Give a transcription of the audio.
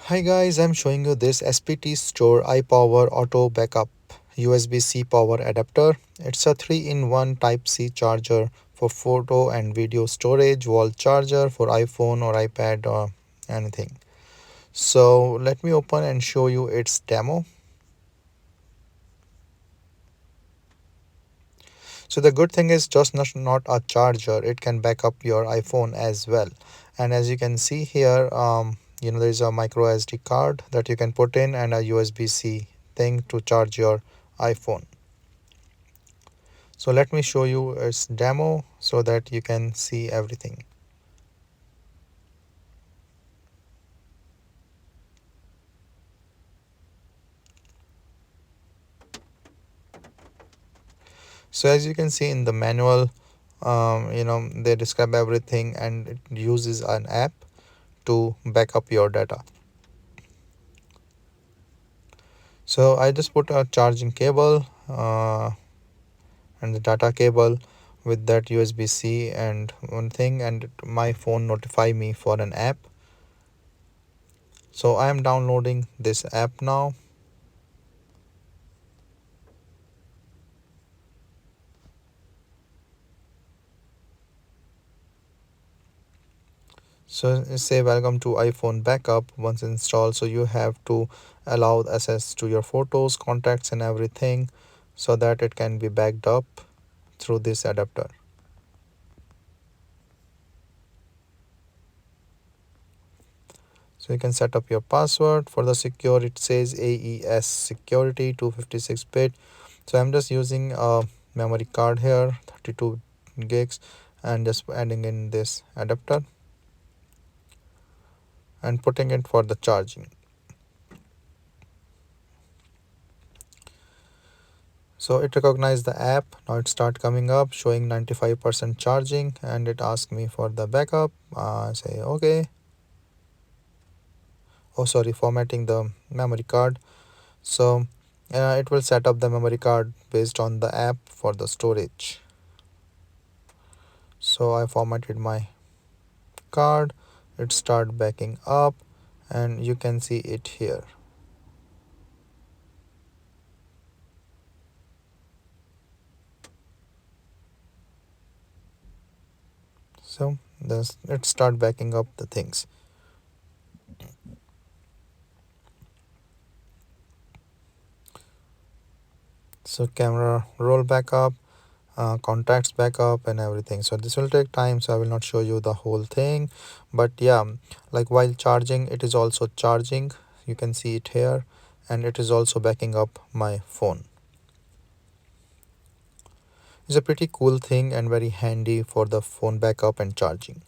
Hi guys, I'm showing you this SPT Store iPower Auto Backup USB-C power adapter. It's a 3-in-1 Type-C charger for photo and video storage, wall charger for iPhone or iPad or anything. So let me open and show you its demo. So the good thing is just not a charger, it can back up your iPhone as well. And as you can see here, there is a micro SD card that you can put in and a USB-C thing to charge your iPhone. So let me show you its demo so that you can see everything. So as you can see in the manual, they describe everything and it uses an app to back up your data. So I just put a charging cable and the data cable with that USB-C and one thing, and my phone notify me for an app. So I am downloading this app now. So say welcome to iPhone backup. Once installed, so you have to allow access to your photos, contacts and everything so that it can be backed up through this adapter. So you can set up your password. For the secure, it says AES security 256 bit. So I'm just using a memory card here, 32 gigs, and just adding in this adapter and putting it for the charging. So it recognized the app. Now it start coming up showing 95% charging and it asks me for the backup. Say okay. Oh sorry, formatting the memory card. So it will set up the memory card based on the app for the storage. So I formatted my card. It start backing up and you can see it here. So it start backing up the things. So camera roll backup, contacts backup and everything. So this will take time, so I will not show you the whole thing, but yeah, like while charging it is also charging, you can see it here, and it is also backing up my phone. It's a pretty cool thing and very handy for the phone backup and charging.